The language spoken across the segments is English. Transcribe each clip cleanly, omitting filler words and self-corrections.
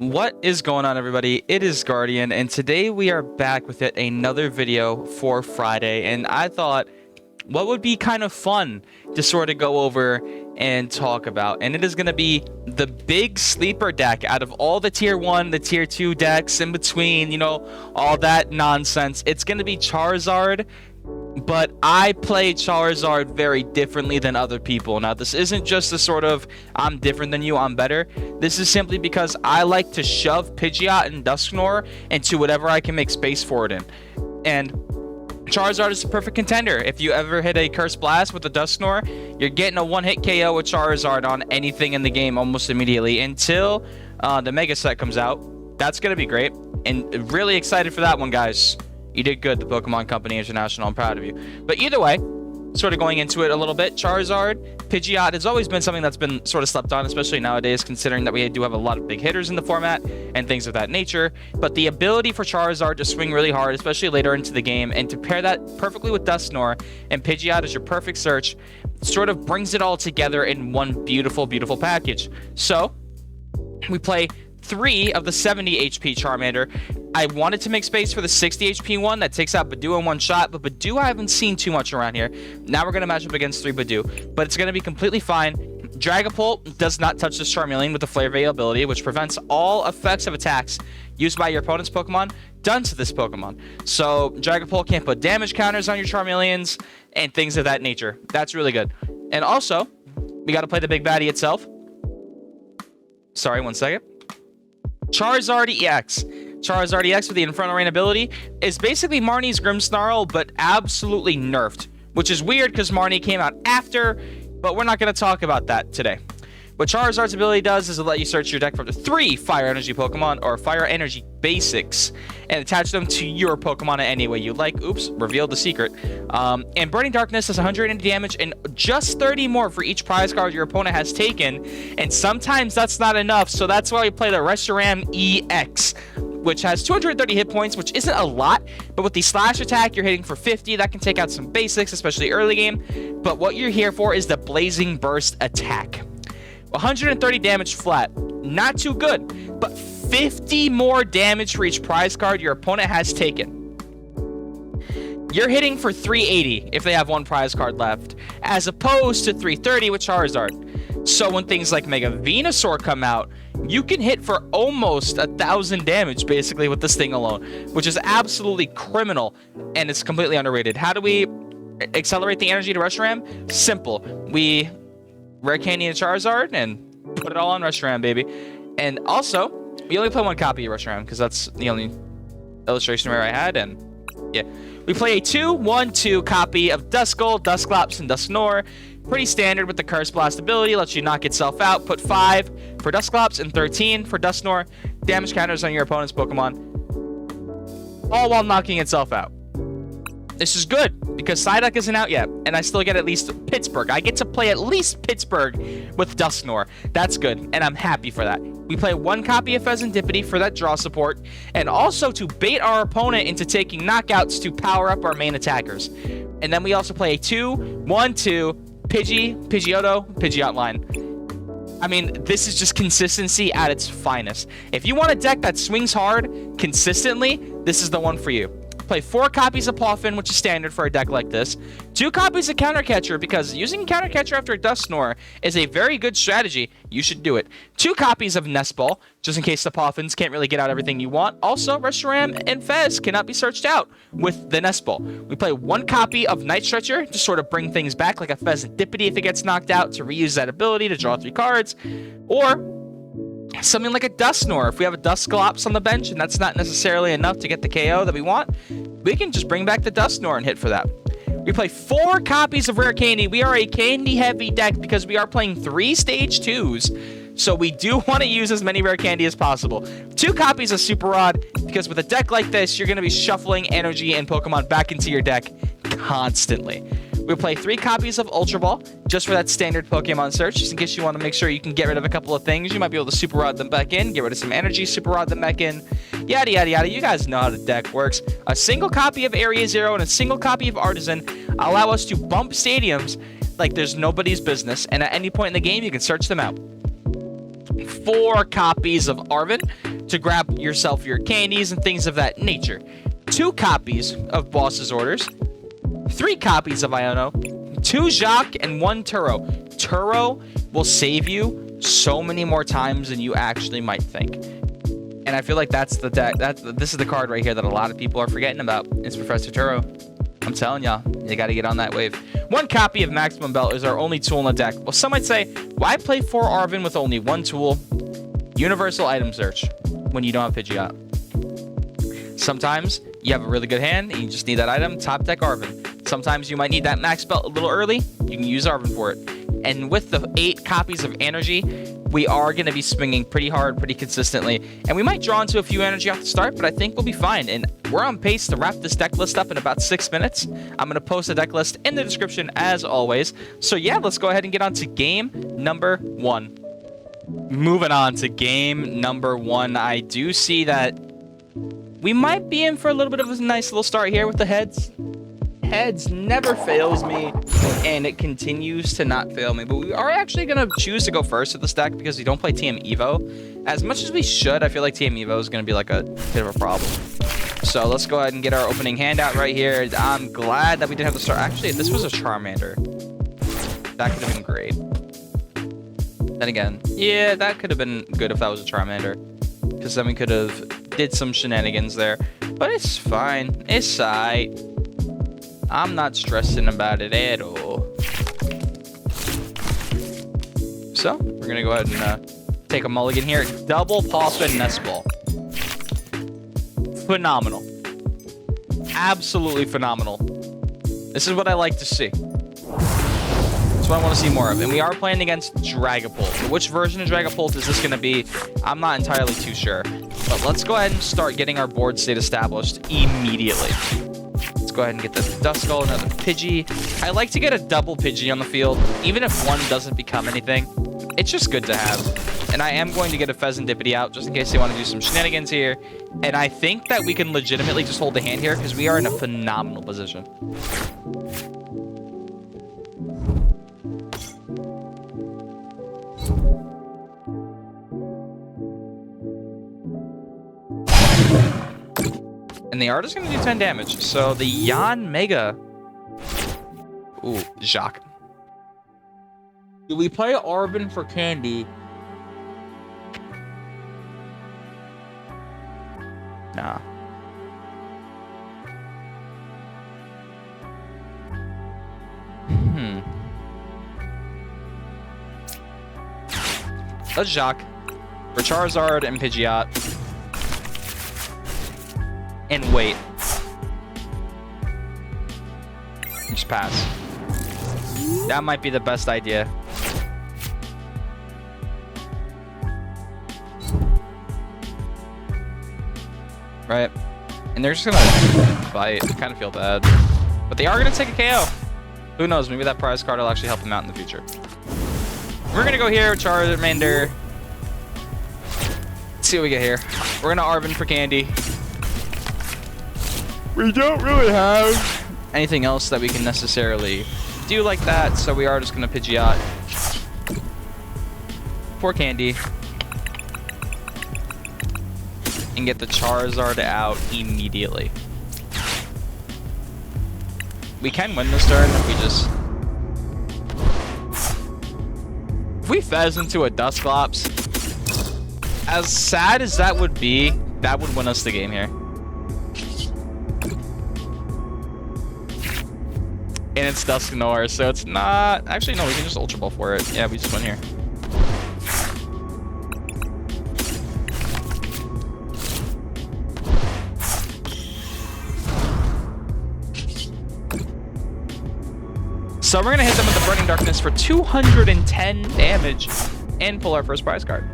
What is going on, everybody? It is Guardian, and today we are back with yet another video for Friday. And I thought, what would be kind of fun to sort of go over and talk about? And it is going to be the big sleeper deck out of all the tier 1, the tier 2 decks in between, you know, all that nonsense. It's going to be Charizard. But I play Charizard very differently than other people. Now, this isn't just a sort of, I'm different than you, I'm better. This is simply because I like to shove Pidgeot and Dusknoir into whatever I can make space for it in. And Charizard is the perfect contender. If you ever hit a Curse Blast with a Dusknoir, you're getting a one-hit KO with Charizard on anything in the game almost immediately until the Mega Set comes out. That's going to be great. And really excited for that one, guys. You did good, the Pokemon Company International. I'm proud of you. But either way, sort of going into it a little bit, Charizard, Pidgeot has always been something that's been sort of slept on, especially nowadays, considering that we do have a lot of big hitters in the format and things of that nature. But the ability for Charizard to swing really hard, especially later into the game, and to pair that perfectly with Dusknoir and Pidgeot as your perfect search, sort of brings it all together in one beautiful, beautiful package. So, we play 3 of the 70 HP Charmander. I wanted to make space for the 60 HP one that takes out Budew in one shot, but Budew I haven't seen too much around here. Now we're going to match up against 3 Budew, but it's going to be completely fine. Dragapult does not touch this Charmeleon with the Flare Veil ability, which prevents all effects of attacks used by your opponent's Pokemon done to this Pokemon. So Dragapult can't put damage counters on your Charmeleons and things of that nature. That's really good. And also, we got to play the big baddie itself. Sorry, one second. Charizard EX. Charizard EX with the Infernal Rain ability is basically Marnie's Grimmsnarl, but absolutely nerfed, which is weird because Marnie came out after, but we're not going to talk about that today. What Charizard's ability does is to let you search your deck for up to 3 Fire Energy Pokemon or Fire Energy Basics and attach them to your Pokemon in any way you like. Oops, revealed the secret. And Burning Darkness does 180 damage and just 30 more for each prize card your opponent has taken. And sometimes that's not enough, so that's why we play the Reshiram EX, which has 230 hit points, which isn't a lot, but with the slash attack, you're hitting for 50. That can take out some basics, especially early game. But what you're here for is the Blazing Burst attack. 130 damage flat, not too good, but 50 more damage for each prize card your opponent has taken. You're hitting for 380 if they have 1 prize card left, as opposed to 330 with Charizard. So when things like Mega Venusaur come out, you can hit for almost 1,000 damage basically with this thing alone, which is absolutely criminal and it's completely underrated. How do we accelerate the energy to Reshiram? Simple. We Rare Candy and Charizard and put it all on Reshiram, baby. And also, we only play 1 copy of Reshiram because that's the only illustration rare I had. And yeah, we play a 2-1-2 copy of Duskull, Dusklops, and Dusknoir. Pretty standard with the Curse Blast ability, lets you knock itself out. Put 5 for Dusklops and 13 for Dusknoir. Damage counters on your opponent's Pokemon, all while knocking itself out. This is good because Psyduck isn't out yet, and I still get at least Pittsburgh. I get to play at least Pittsburgh with Dusknoir. That's good, and I'm happy for that. We play 1 copy of Fezandipiti for that draw support, and also to bait our opponent into taking knockouts to power up our main attackers. And then we also play a 2-1-2 Pidgeotto Pidgeot line. I mean, this is just consistency at its finest. If you want a deck that swings hard consistently, this is the one for you. Play 4 copies of Poffin, which is standard for a deck like this. 2 copies of Counter Catcher, because using Counter Catcher after a Dusknoir is a very good strategy. You should do it. 2 copies of Nest Ball, just in case the Poffins can't really get out everything you want. Also, Reshiram and Fez cannot be searched out with the Nest Ball. We play 1 copy of Night Stretcher to sort of bring things back, like a Fezandipiti if it gets knocked out, to reuse that ability to draw 3 cards. Or something like a Dusknoir. If we have a Dusclops on the bench and that's not necessarily enough to get the KO that we want, we can just bring back the Dusknoir and hit for that. We play 4 copies of Rare Candy. We are a candy-heavy deck because we are playing 3 Stage 2s, so we do want to use as many Rare Candy as possible. 2 copies of Super Rod, because with a deck like this, you're going to be shuffling energy and Pokemon back into your deck constantly. We'll play 3 copies of Ultra Ball, just for that standard Pokemon search, just in case you want to make sure you can get rid of a couple of things. You might be able to Super Rod them back in, get rid of some energy, Super Rod them back in, yada, yada, yada. You guys know how the deck works. A single copy of Area Zero and a single copy of Artazon allow us to bump stadiums like there's nobody's business, and at any point in the game, you can search them out. 4 copies of Arven to grab yourself your candies and things of that nature. 2 copies of Boss's Orders. 3 copies of Iono. 2 Jacq and 1 Turo. Turo will save you so many more times than you actually might think. And I feel like that's the deck. This is the card right here that a lot of people are forgetting about. It's Professor Turo. I'm telling y'all, you got to get on that wave. 1 copy of Maximum Belt is our only tool in the deck. Well, some might say, why play 4 Arven with only 1 tool? Universal item search when you don't have Pidgeot. Sometimes you have a really good hand and you just need that item. Top deck Arven. Sometimes you might need that max belt a little early. You can use Arven for it. And with the 8 copies of energy, we are going to be swinging pretty hard, pretty consistently. And we might draw into a few energy off the start, but I think we'll be fine. And we're on pace to wrap this deck list up in about 6 minutes. I'm going to post the deck list in the description as always. So yeah, let's go ahead and get on to game number 1. Moving on to game number 1, I do see that we might be in for a little bit of a nice little start here with the heads. Heads never fails me, and it continues to not fail me. But we are actually going to choose to go first with this deck because we don't play TM Evo. As much as we should, I feel like TM Evo is going to be like a bit of a problem. So let's go ahead and get our opening hand out right here. I'm glad that we didn't have to start. Actually, if this was a Charmander, that could have been great. Then again, yeah, that could have been good if that was a Charmander, because then we could have did some shenanigans there. But it's fine. It's alright. I'm not stressing about it at all. So, we're going to go ahead and take a mulligan here. Double Poffin Nest Ball. Phenomenal. Absolutely phenomenal. This is what I like to see. That's what I want to see more of. And we are playing against Dragapult. Which version of Dragapult is this going to be? I'm not entirely too sure. But let's go ahead and start getting our board state established immediately. Let's go ahead and get the Duskull, another Pidgey. I like to get a double Pidgey on the field, even if one doesn't become anything. It's just good to have. And I am going to get a Fezandipiti out, just in case they want to do some shenanigans here. And I think that we can legitimately just hold the hand here, because we are in a phenomenal position. And the art is going to do 10 damage. So the Yan Mega. Ooh, Jacq. Do we play Arven for candy? Nah. Let's Jacq for Charizard and Pidgeot. And wait. Just pass. That might be the best idea. Right? And they're just gonna fight. I kind of feel bad. But they are gonna take a KO. Who knows? Maybe that prize card will actually help them out in the future. We're gonna go here with Charmander. Let's see what we get here. We're gonna Arven for candy. We don't really have anything else that we can necessarily do like that, so we are just going to Pidgeot for candy and get the Charizard out immediately. We can win this turn if we just... If we Fez into a Dusclops, as sad as that would be, that would win us the game here. And it's Dusknoir, so it's not... Actually, no, we can just Ultra Ball for it. Yeah, we just win here. So we're going to hit them with the Burning Darkness for 210 damage and pull our first prize card.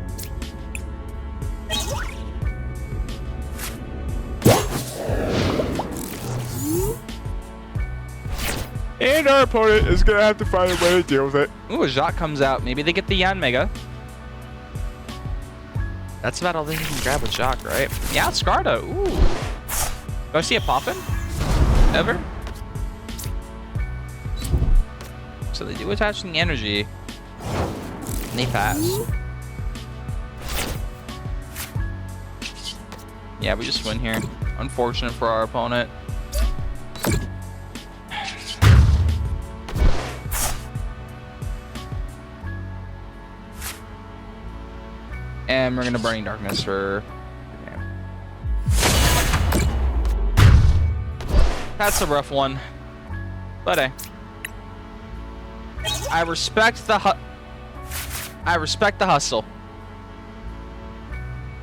And our opponent is going to have to find a way to deal with it. Ooh, a Jacq comes out. Maybe they get the Yan Mega. That's about all they can grab with Jacq, right? Yeah, Scardo. Ooh. Do I see a Poffin? Ever? So they do attach the energy. And they pass. Yeah, we just win here. Unfortunate for our opponent. And we're gonna Burning Darkness for... That's a rough one. But hey. I respect the hustle.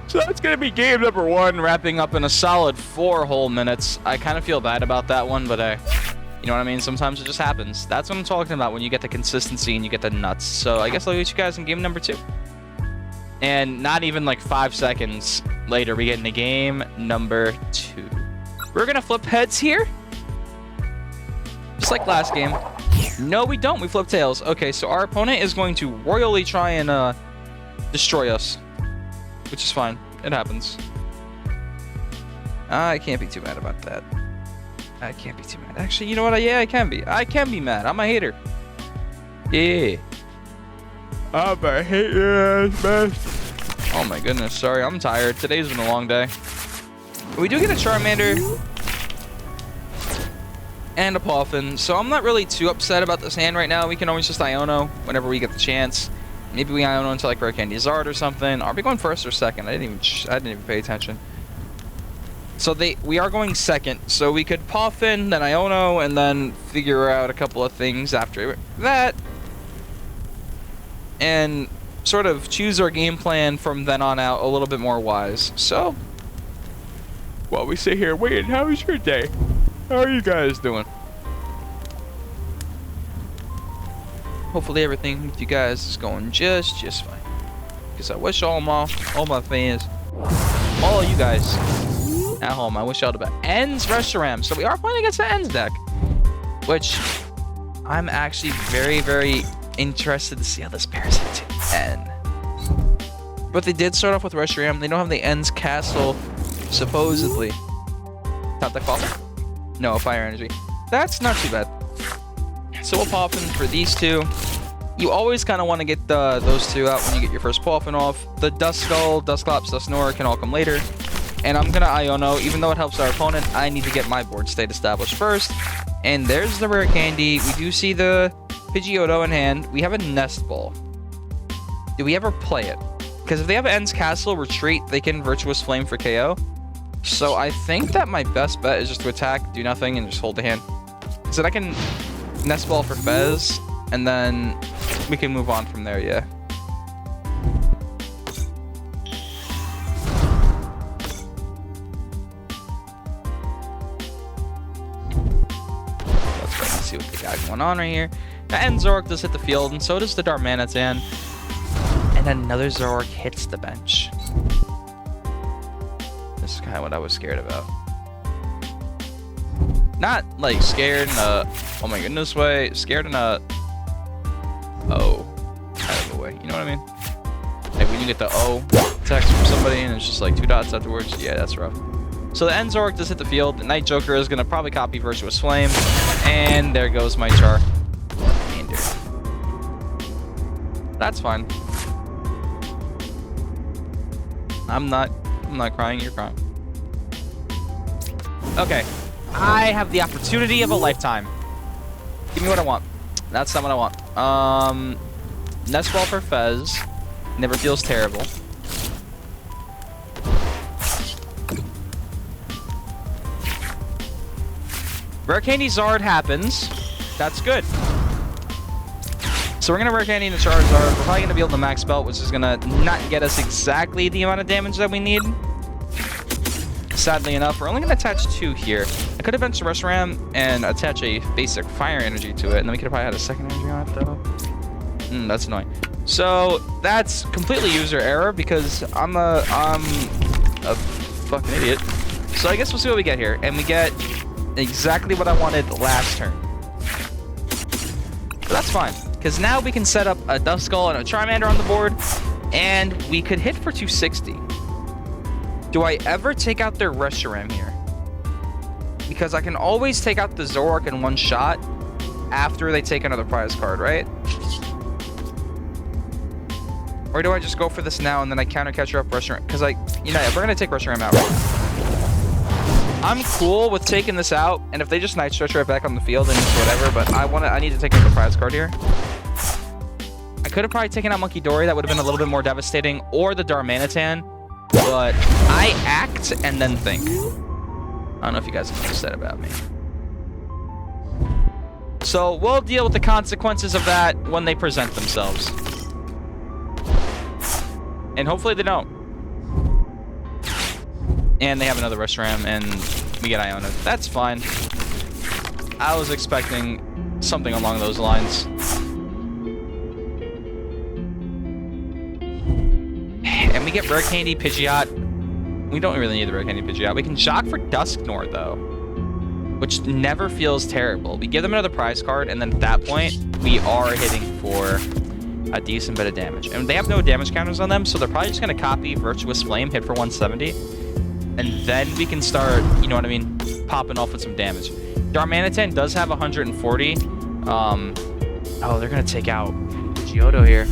So that's gonna be game number 1, wrapping up in a solid 4 whole minutes. I kind of feel bad about that one, but hey, you know what I mean? Sometimes it just happens. That's what I'm talking about when you get the consistency and you get the nuts. So I guess I'll get you guys in game number 2. And not even like 5 seconds later, we get into game number 2. We're gonna flip heads here. Just like last game. No, we don't. We flip tails. Okay, so our opponent is going to royally try and destroy us. Which is fine. It happens. I can't be too mad about that. I can't be too mad. Actually, you know what? Yeah, I can be. I can be mad. I'm a hater. Yeah. I'm a hater, man. Oh my goodness. Sorry, I'm tired. Today's been a long day. We do get a Charmander and a Poffin, so I'm not really too upset about this hand right now. We can always just Iono whenever we get the chance. Maybe we Iono into like Rare Candy Zard or something. Are we going first or second? I didn't even pay attention. So we are going second, so we could Poffin, then Iono, and then figure out a couple of things after that, and sort of choose our game plan from then on out a little bit more wise. So while we sit here waiting, how was your day? How are you guys doing? Hopefully everything with you guys is going just fine. Because I wish all my fans, all of you guys at home, I wish y'all the best. Ends Reshiram. So we are playing against the Ends deck, which I'm actually very interested to see how this pairs into N. But they did start off with Reshiram. They don't have the Ends Castle, supposedly. Top deck Poffin? No, Fire Energy. That's not too bad. So we'll Poffin for these two. You always kind of want to get those two out when you get your first Poffin off. The Duskull, Dusclops, Dusknoir can all come later. And I'm going to Iono. Even though it helps our opponent, I need to get my board state established first. And there's the Rare Candy. We do see the Pidgeotto in hand. We have a Nest Ball. Do we ever play it? Because if they have Ends Castle, Retreat, they can Virtuous Flame for KO. So I think that my best bet is just to attack, do nothing, and just hold the hand. So that I can Nest Ball for Fez, and then we can move on from there, yeah. Let's wait and see what they got going on right here. Now, and Zoroark does hit the field, and so does the Darmanitan. And another Zoroark hits the bench. This is kind of what I was scared about. Not like scared in a oh my goodness way, scared in a oh kind of a way. You know what I mean? Like when you get the oh text from somebody and it's just like 2 dots afterwards. Yeah, that's rough. So the End Zoroark does hit the field. The Night Joker is gonna probably copy Virtuous Flame, and there goes my Charmander. That's fine. I'm not crying, you're crying. Okay. I have the opportunity of a lifetime. Give me what I want. That's not what I want. Nest Ball for Fez. Never feels terrible. Rare Candy Zard happens. That's good. So we're going to Rare Candy into Charizard. We're probably going to be able to max belt, which is going to not get us exactly the amount of damage that we need. Sadly enough, we're only going to attach 2 here. I could have been to Reshiram and attach a basic fire energy to it, and then we could have probably had a second energy on it, though. That's annoying. So that's completely user error because I'm a fucking idiot. So I guess we'll see what we get here, and we get exactly what I wanted last turn. But that's fine, because now we can set up a Duskull and a Charmander on the board, and we could hit for 260. Do I ever take out their Reshiram here? Because I can always take out the Zoroark in one shot after they take another prize card, right? Or do I just go for this now and then I counter catcher up Reshiram? Because you know, we're gonna take Reshiram out right now. I'm cool with taking this out, and if they just Night Stretcher it back on the field and just whatever, but I need to take out the prize card here. I could have probably taken out Monkey Dory, that would have been a little bit more devastating, or the Darmanitan, but I act and then think. I don't know if you guys have noticed that about me. So we'll deal with the consequences of that when they present themselves. And hopefully they don't. And they have another Reshiram, and we get Iono. That's fine. I was expecting something along those lines. And we get Rare Candy Pidgeot. We don't really need the Rare Candy Pidgeot. We can Jacq for Dusknoir, though, which never feels terrible. We give them another prize card, and then at that point, we are hitting for a decent bit of damage. And they have no damage counters on them, so they're probably just going to copy Virtuous Flame, hit for 170, and then we can start, you know what I mean, popping off with some damage. Darmanitan does have 140. Oh, they're going to take out Pidgeotto here.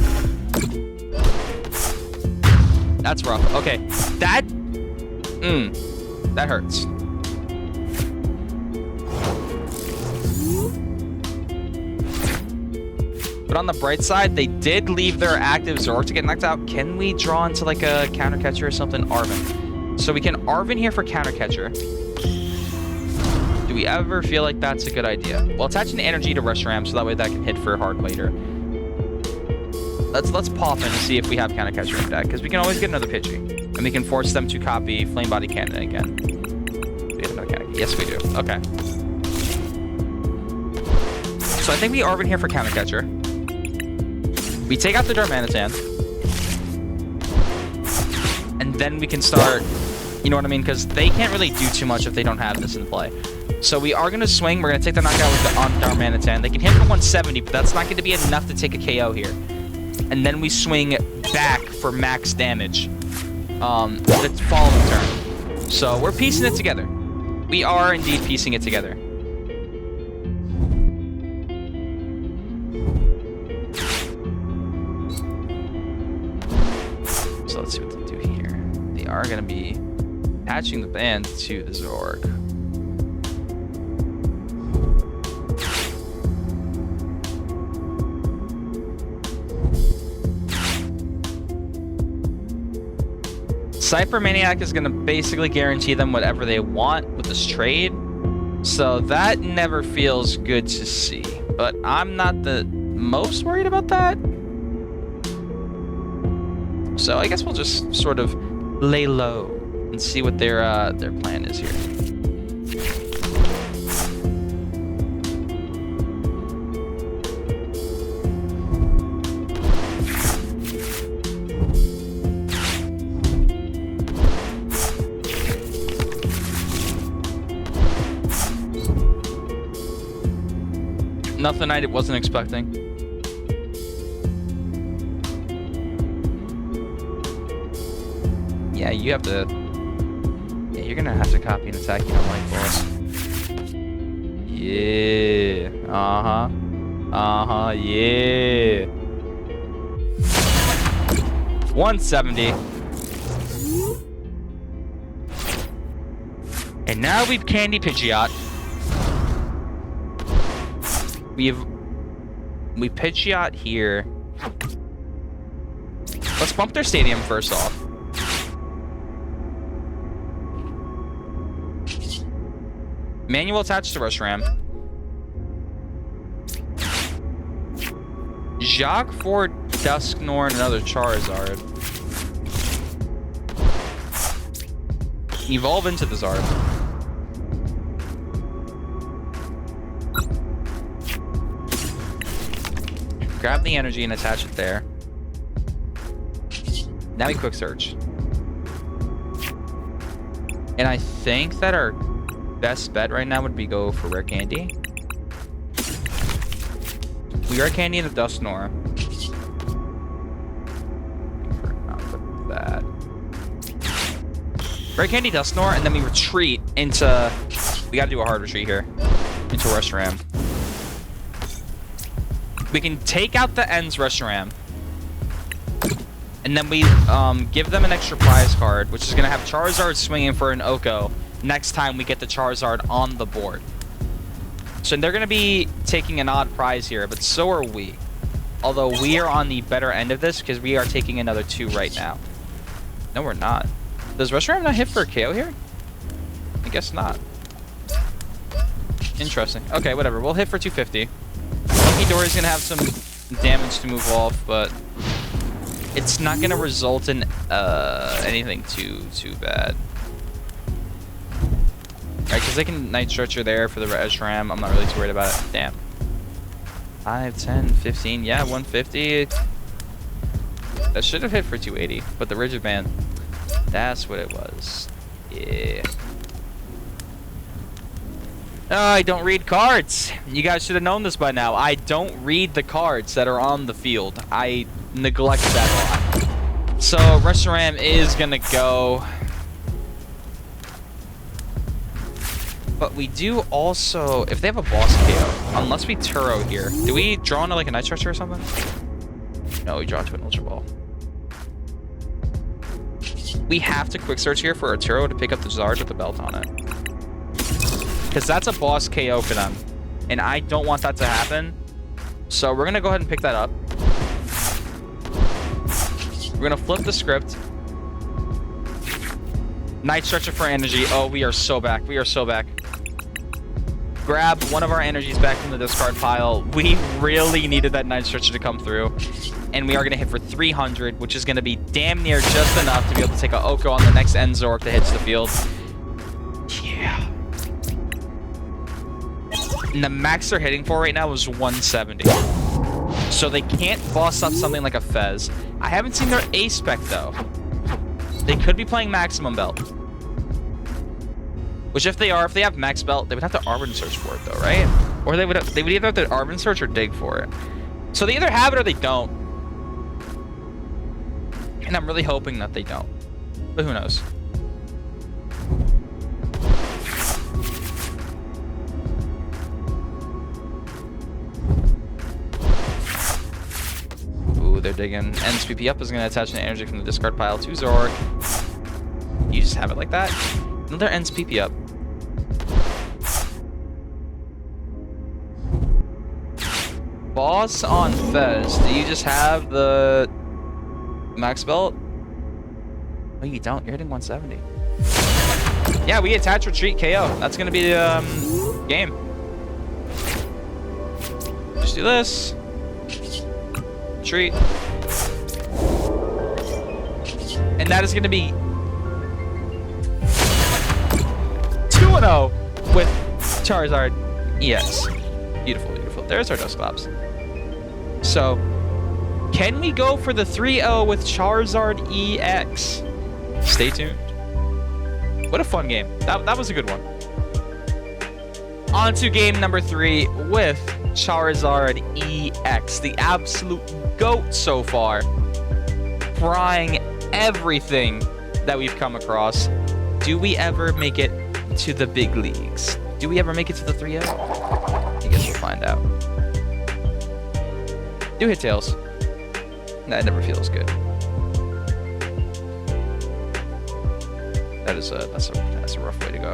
That's rough. Okay, that hurts. But on the bright side, they did leave their active Zoroark to get knocked out. Can we draw into like a counter catcher or something? Arven. So we can Arven here for counter catcher. Do we ever feel like that's a good idea? Well, attaching energy to Reshiram so that way that can hit for hard later. Let's pop in and see if we have counter catcher in deck, because we can always get another Pidgey. And we can force them to copy Flame Body Cannon again. Do we have another cannon? Yes, we do. Okay. So I think we Arven here for counter catcher. We take out the Darmanitan. And then we can start, you know what I mean? Because they can't really do too much if they don't have this in play. So we are going to swing. We're going to take the knockout with the Darmanitan. They can hit for 170, but that's not going to be enough to take a KO here. And then we swing back for max damage the following turn. So we're piecing it together. We are indeed piecing it together. So let's see what they do here. They are going to be attaching the band to the Zoroark. Cypher Maniac is going to basically guarantee them whatever they want with this trade. So that never feels good to see. But I'm not the most worried about that. So I guess we'll just sort of lay low and see what their plan is here. Nothing I wasn't expecting. Yeah, you have to... Yeah, you're gonna have to copy an attack you don't like, boss. Yeah. Uh-huh. Uh-huh, yeah. 170. And now we've Candy Pidgeot. We Pidgeot here. Let's bump their stadium first off. Manual attached to Reshiram. Jacq for Dusknoir and another Charizard. Evolve into the Zard. Grab the energy and attach it there. Now we quick search. And I think that our best bet right now would be go for Rare Candy. We Rare Candy into Dusknoir. Put that. Rare Candy Dusknoir, and then we retreat into... We gotta do a hard retreat here. Into Reshiram. We can take out the ends Reshiram. And then we give them an extra prize card, which is going to have Charizard swinging for an Oko next time we get the Charizard on the board. So they're going to be taking an odd prize here, but so are we. Although we are on the better end of this because we are taking another 2 right now. No, we're not. Does Reshiram not hit for a KO here? I guess not. Interesting. Okay, whatever. We'll hit for 250. Lucky Dory's going to have some damage to move off, but it's not going to result in anything too bad. Alright, because they can Night Stretcher there for the Reshiram. I'm not really too worried about it. Damn. 5, 10, 15. Yeah, 150. That should have hit for 280, but the Rigid Band, that's what it was. Yeah. I don't read cards. You guys should have known this by now. I don't read the cards that are on the field. I neglect that a lot. So Reshiram is gonna go. But we do also, if they have a boss KO, unless we Turo here, do we draw into like a Night Stretcher or something? No, we draw into an Ultra Ball. We have to quick search here for a Turo to pick up the Zard with the belt on it. Because that's a boss KO for them. And I don't want that to happen. So we're going to go ahead and pick that up. We're going to flip the script. Night Stretcher for energy. Oh, we are so back. We are so back. Grab one of our energies back from the discard pile. We really needed that Night Stretcher to come through. And we are going to hit for 300, which is going to be damn near just enough to be able to take a Oko on the next Enzork that hits the field. Yeah. And the max they're hitting for right now is 170. So they can't boss up something like a Fez. I haven't seen their A-Spec, though. They could be playing Maximum Belt. Which if they have Max Belt, they would have to Arven search for it, though, right? Or they would either have to Arven search or dig for it. So they either have it or they don't. And I'm really hoping that they don't. But who knows? They're digging. NSPP up is going to attach an energy from the discard pile to Zork. You just have it like that. Another NSPP up. Boss on Fez. Do you just have the Max Belt? No, you don't. You're hitting 170. Yeah, we attach Retreat KO. That's going to be the game. Just do this. Treat. And that is going to be 2-0 with Charizard EX. Beautiful, beautiful. There's our Dusclops. So, can we go for the 3-0 with Charizard EX? Stay tuned. What a fun game. That was a good one. On to game number 3 with Charizard EX, the absolute GOAT so far, frying everything that we've come across. Do we ever make it to the big leagues? Do we ever make it to the 3-0? I guess we'll find out. Do hit tails. That never feels good. That's a rough way to go.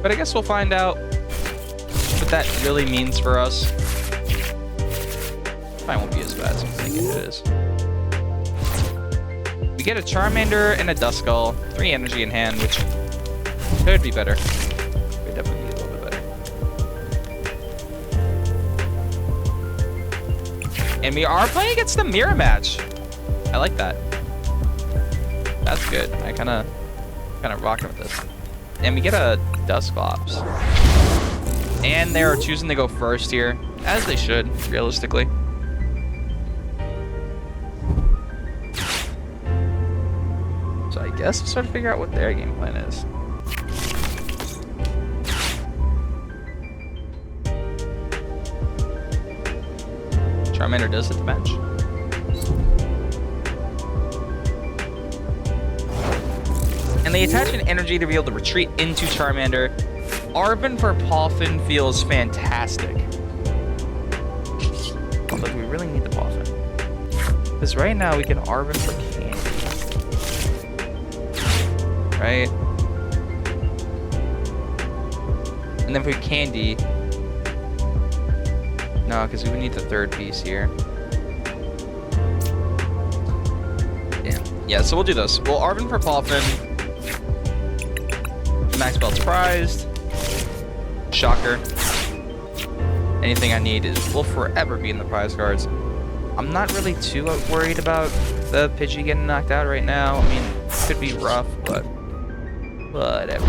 But I guess we'll find out what that really means for us. Probably won't be as bad as I'm thinking it is. We get a Charmander and a Duskull, 3 energy in hand, which could be better. Could definitely be a little bit better. And we are playing against the mirror match. I like that. That's good. I kind of rocking with this. And we get a Dusclops. And they're choosing to go first here, as they should, realistically. So I guess we'll start to figure out what their game plan is. Charmander does hit the bench. And they attach an energy to be able to retreat into Charmander. Arven for Poffin feels fantastic. Although, do we really need the Poffin? Because right now we can Arven for Candy. Right? And then for Candy... No, because we would need the third piece here. Yeah, so we'll do this. We'll Arven for Poffin. Max Belt's prized. Shocker. Anything I need will forever be in the prize cards. I'm not really too worried about the Pidgey getting knocked out right now. I mean, it could be rough, but whatever.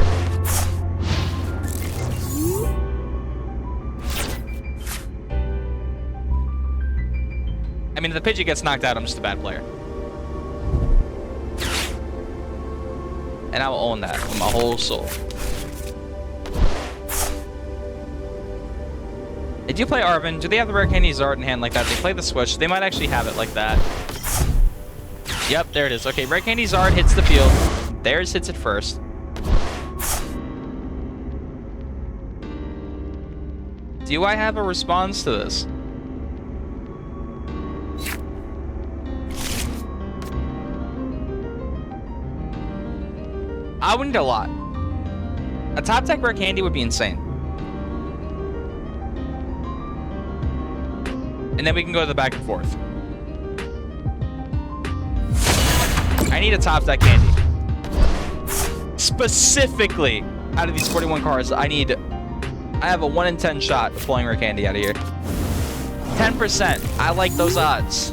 I mean, if the Pidgey gets knocked out, I'm just a bad player. And I will own that with my whole soul. They do play Arven. Do they have the Rare Candy Zard in hand like that? They play the Switch. They might actually have it like that. Yep, there it is. Okay, Rare Candy Zard hits the field. Theirs hits it first. Do I have a response to this? I would need a lot. A top deck Rare Candy would be insane. And then we can go to the back and forth. I need a top deck Candy. Specifically, out of these 41 cards, I have a 1 in 10 shot of pulling Rare Candy out of here. 10%. I like those odds.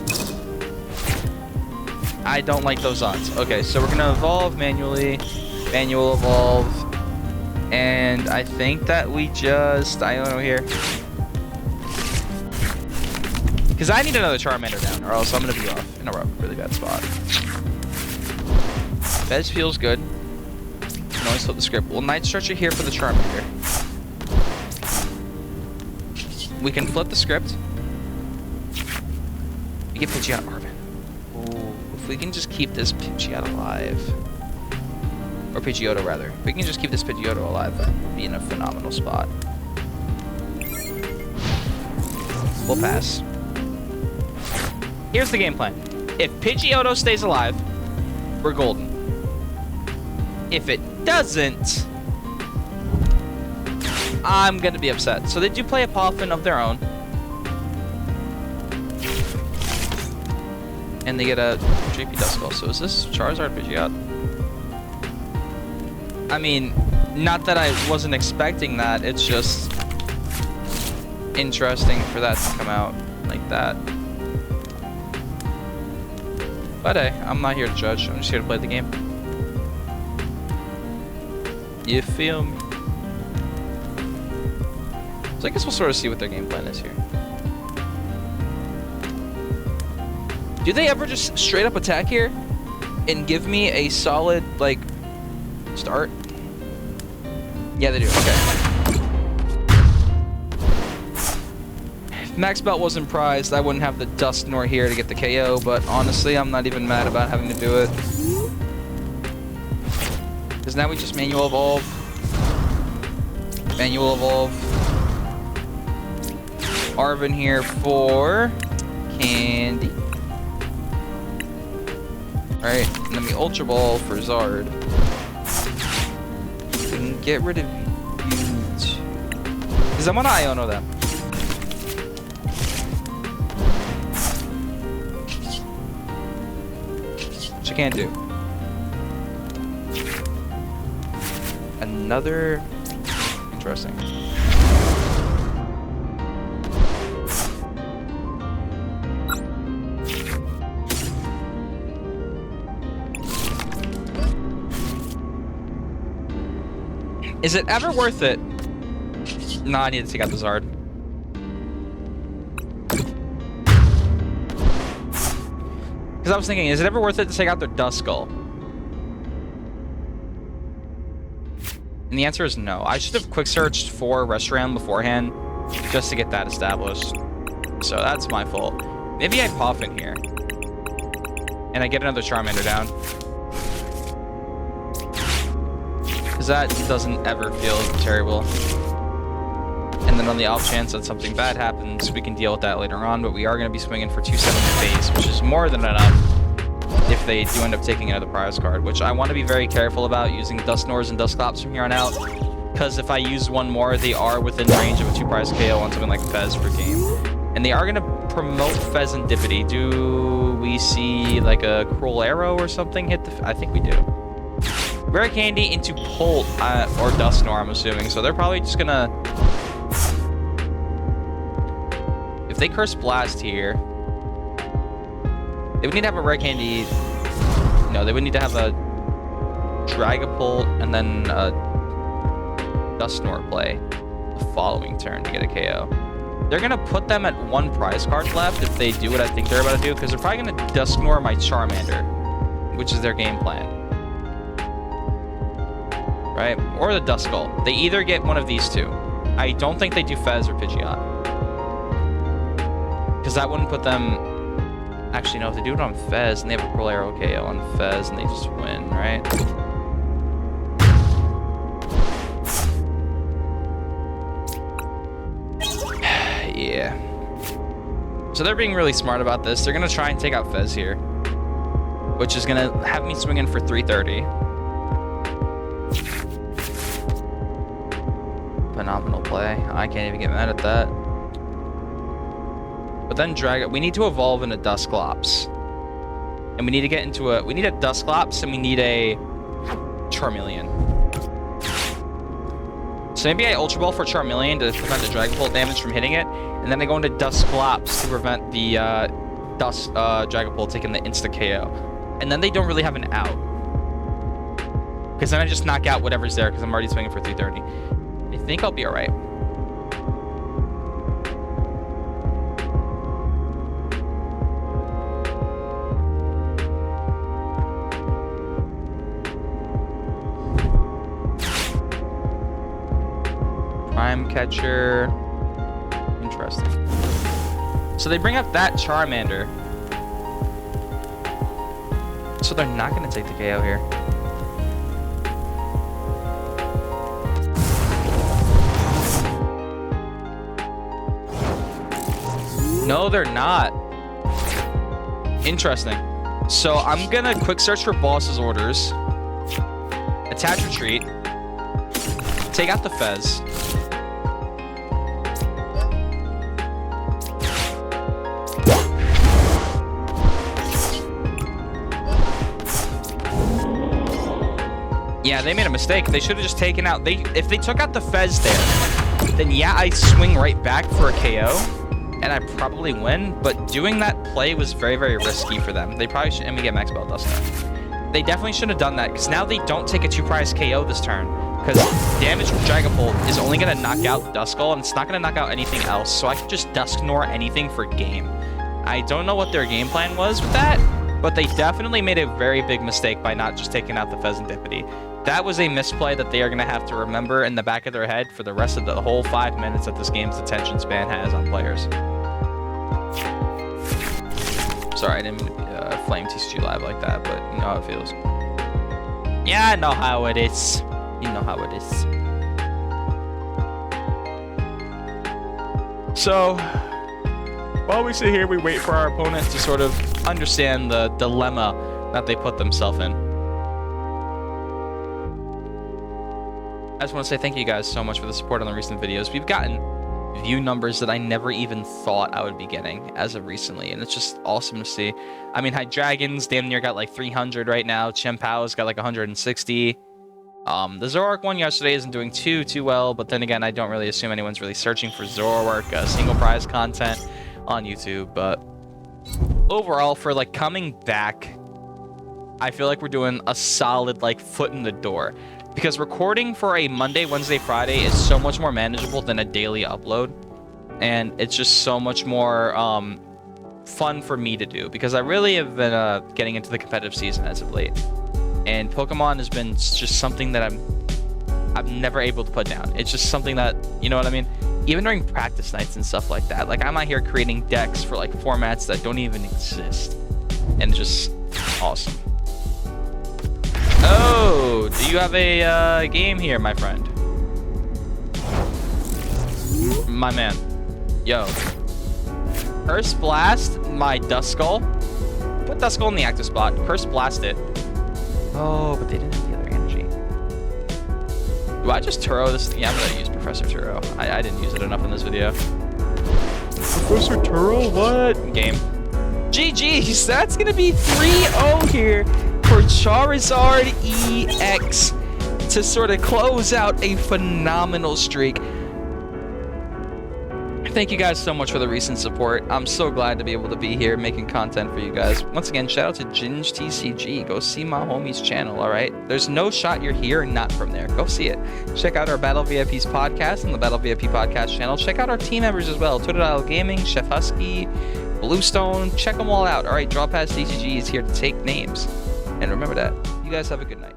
I don't like those odds. Okay, so we're gonna evolve manually. Manual evolve. And I think that we just Iono here. Because I need another Charmander down, or else I'm going to be off in a really bad spot. Fez feels good. You can always flip the script. We'll Night Stretcher here for the Charmander. We can flip the script. We get Pidgeot Arven. Ooh, if we can just keep this Pidgeot alive. Or Pidgeotto, rather. If we can just keep this Pidgeotto alive, we'll be in a phenomenal spot. We'll pass. Here's the game plan. If Pidgeotto stays alive, we're golden. If it doesn't, I'm gonna be upset. So they do play a Poffin of their own. And they get a JP Duskull. So is this Charizard Pidgeot? I mean, not that I wasn't expecting that, it's just interesting for that to come out like that. But hey, I'm not here to judge, I'm just here to play the game. You feel me? So I guess we'll sort of see what their game plan is here. Do they ever just straight up attack here and give me a solid, like, start? Yeah, they do. Okay. If Max Belt wasn't prized, I wouldn't have the Dusknoir here to get the KO, but honestly, I'm not even mad about having to do it. Because now we just manual evolve. Manual evolve. Arven here for Candy. Alright, and then we Ultra Ball for Zard. We can get rid of you two. Because I want to Iono them. Which I can't do. Another... Interesting. Is it ever worth it? No, I need to take out the Zard. Because I was thinking, is it ever worth it to take out their Duskull? And the answer is no. I should have quick searched for Reshiram beforehand just to get that established. So that's my fault. Maybe I Poffin here. And I get another Charmander down. because that doesn't ever feel terrible. And then on the off chance that something bad happens, we can deal with that later on, but we are going to be swinging for 270 base, which is more than enough if they do end up taking another prize card, which I want to be very careful about using Dusknoirs and Dusclops from here on out, because if I use one more, they are within range of a 2-prize KO on something like Fez per game. And they are going to promote Fezandipiti. Do we see like a Cruel Arrow or something hit the... I think we do. Rare Candy into Polt or Dusknoir, I'm assuming. So they're probably just going to... If they Curse Blast here... They would need to have a Rare Candy... No, they would need to have a Dragapult and then a Dusknoir play the following turn to get a KO. They're going to put them at 1 prize card left if they do what I think they're about to do, because they're probably going to Dusknoir my Charmander, which is their game plan. Right? Or the Duskull. They either get one of these two. I don't think they do Fez or Pidgeot, because that wouldn't put them... Actually, no, if they do it on Fez and they have a Cruel Arrow KO on Fez and they just win, right? Yeah. So they're being really smart about this. They're going to try and take out Fez here, which is going to have me swinging for 330. Phenomenal play. I can't even get mad at that. But then we need to evolve into Dusclops. And we need to get into a... We need a Dusclops and we need a Charmeleon. So maybe I Ultra Ball for Charmeleon to prevent the Dragapult damage from hitting it. And then I go into Dusclops to prevent the Dragapult taking the insta KO. And then they don't really have an out, because then I just knock out whatever's there because I'm already swinging for 330. I think I'll be alright. Prime Catcher. Interesting. So they bring up that Charmander. So they're not going to take the KO here. No, they're not. Interesting. So I'm going to quick search for boss's orders. Attach retreat. Take out the Fez. Yeah, they made a mistake. They should have just taken out... If they took out the Fez there, then yeah, I swing right back for a KO, and I probably win. But doing that play was very, very risky for them. They probably should... And we get Max Belt Dusknoir. They definitely should have done that, because now they don't take a 2-prize KO this turn. Because damage from Dragapult is only going to knock out Duskull, and it's not going to knock out anything else. So I can just Dusknoir anything for game. I don't know what their game plan was with that, but they definitely made a very big mistake by not just taking out the Fezandipiti. That was a misplay that they are going to have to remember in the back of their head for the rest of the whole 5 minutes that this game's attention span has on players. Sorry, I didn't mean to flame TCG Live like that, but you know how it feels. Yeah, I know how it is. You know how it is. So, while we sit here, we wait for our opponent to sort of understand the dilemma that they put themselves in. I just want to say thank you guys so much for the support on the recent videos. We've gotten view numbers that I never even thought I would be getting as of recently, and it's just awesome to see. I mean, Hydragon's damn near got like 300 right now. Chimpow's got like 160. The Zoroark one yesterday isn't doing too well, but then again, I don't really assume anyone's really searching for Zoroark single prize content on YouTube. But overall, for like coming back, I feel like we're doing a solid like foot in the door. Because recording for a Monday, Wednesday, Friday is so much more manageable than a daily upload. And it's just so much more fun for me to do. Because I really have been getting into the competitive season as of late. And Pokemon has been just something that I'm never able to put down. It's just something that, you know what I mean? Even during practice nights and stuff like that. Like, I'm out here creating decks for, like, formats that don't even exist. And it's just awesome. Oh, Do you have a game here, my friend? My man. Yo. Curse Blast my Duskull. Put Duskull in the active spot. Curse Blast it. Oh, but they didn't have the other energy. Do I just Turo this? Yeah, I'm gonna use Professor Turo. I didn't use it enough in this video. Professor Turo? What? Game. GG's. That's gonna be 3-0 here for Charizard EX to sort of close out a phenomenal streak. Thank you guys so much for the recent support. I'm so glad to be able to be here making content for you guys. Once again, shout out to Ginge TCG. Go see my homie's channel, all right? There's no shot you're here and not from there. Go see it. Check out our Battle VIPs podcast and the Battle VIP podcast channel. Check out our team members as well. Twitter Gaming, Chef Husky, Bluestone. Check them all out. All right, Draw Pass TCG is here to take names. And remember that. You guys have a good night.